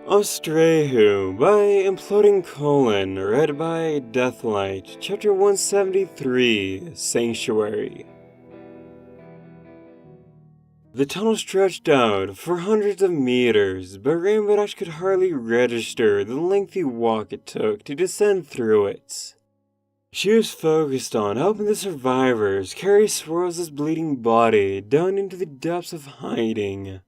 Austraeoh by Imploding Colon, read by Deathlight, Chapter 173, Sanctuary. The tunnel stretched out for hundreds of meters, but Rainbow Dash could hardly register the lengthy walk it took to descend through it. She was focused on helping the survivors carry Swirls' bleeding body down into the depths of hiding.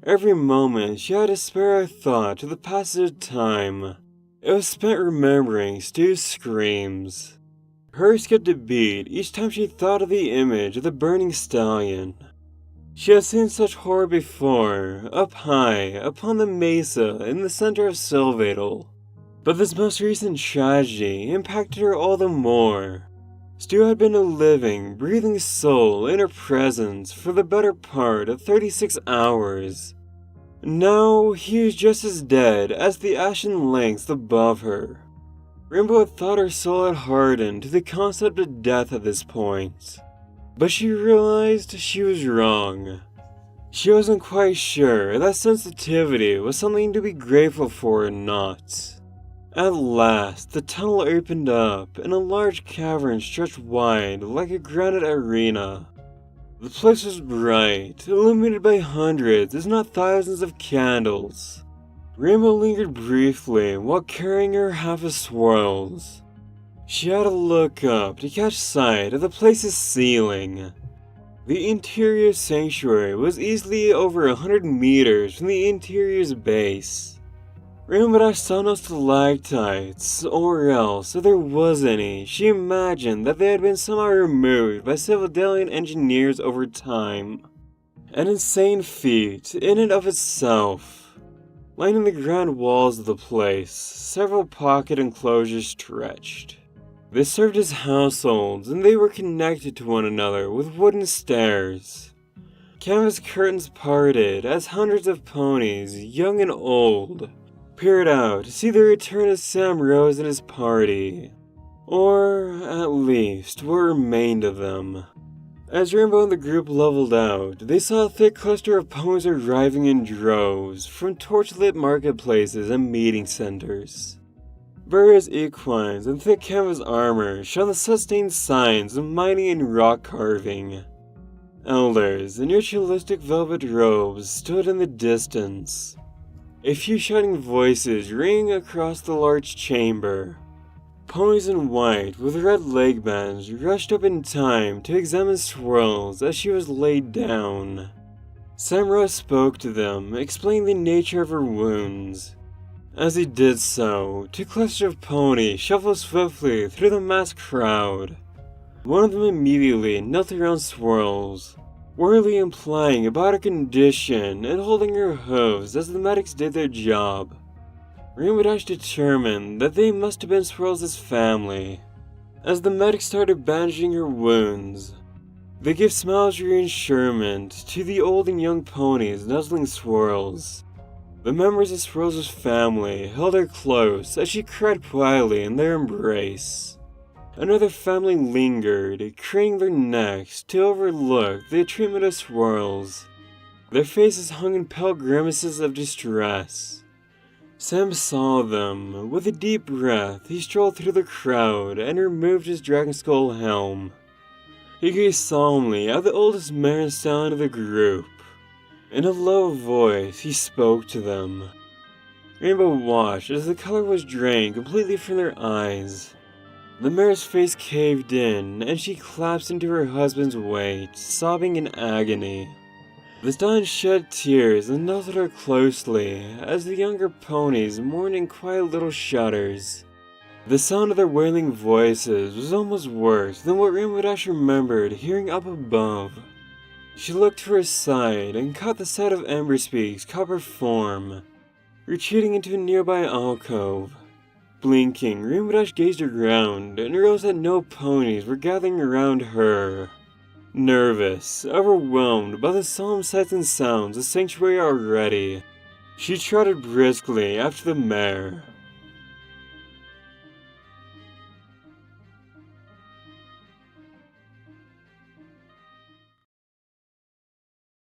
Every moment she had to spare a thought to the passage of time. It was spent remembering Stu's screams. Hers skipped a beat each time she thought of the image of the burning stallion. She had seen such horror before, up high, upon the mesa in the center of Sylvatal. But this most recent tragedy impacted her all the more. Stu had been a living, breathing soul in her presence for the better part of 36 hours. Now, he was just as dead as the ashen lengths above her. Rainbow had thought her soul had hardened to the concept of death at this point. But she realized she was wrong. She wasn't quite sure that sensitivity was something to be grateful for or not. At last, the tunnel opened up, and a large cavern stretched wide like a granite arena. The place was bright, illuminated by hundreds, if not thousands of candles. Rainbow lingered briefly while carrying her half of Swirls. She had to look up to catch sight of the place's ceiling. The interior sanctuary was easily over 100 meters from the interior's base. Rainbow Dash saw no stalactites, or else, if there was any, she imagined that they had been somehow removed by Civilian engineers over time. An insane feat in and of itself. Lining the ground walls of the place, several pocket enclosures stretched. They served as households, and they were connected to one another with wooden stairs. Canvas curtains parted as hundreds of ponies, young and old, peered out to see the return of Sam Rose and his party. Or, at least, what remained of them. As Rainbow and the group leveled out, they saw a thick cluster of ponies arriving in droves from torchlit marketplaces and meeting centers. Various equines in thick canvas armor shone the sustained signs of mining and rock carving. Elders in ritualistic velvet robes stood in the distance. A few shouting voices ringing across the large chamber. Ponies in white with red leg bands rushed up in time to examine Swirls as she was laid down. Samra spoke to them, explaining the nature of her wounds. As he did so, two clusters of ponies shuffled swiftly through the massed crowd. One of them immediately knelt around Swirls, worriedly implying about her condition and holding her hooves as the medics did their job. Rainbow Dash determined that they must have been Swirls' family. As the medics started bandaging her wounds, they gave smiles of reassurance to the old and young ponies nuzzling Swirls. The members of Swirls' family held her close as she cried quietly in their embrace. Another family lingered, craning their necks to overlook the treatment of Swirls. Their faces hung in pale grimaces of distress. Sam saw them. With a deep breath, he strolled through the crowd and removed his dragon skull helm. He gazed solemnly at the oldest mare and stallion of the group. In a low voice, he spoke to them. Rainbow watched as the color was drained completely from their eyes. The mare's face caved in, and she collapsed into her husband's weight, sobbing in agony. The stallion shed tears and nuzzled her closely, as the younger ponies mourned in quiet little shudders. The sound of their wailing voices was almost worse than what Rainbow Dash remembered hearing up above. She looked to her side and caught the sight of Emberspeak's copper form, retreating into a nearby alcove. Blinking, Rainbow Dash gazed around and realized that no ponies were gathering around her. Nervous, overwhelmed by the solemn sights and sounds of Sanctuary already, she trotted briskly after the mare.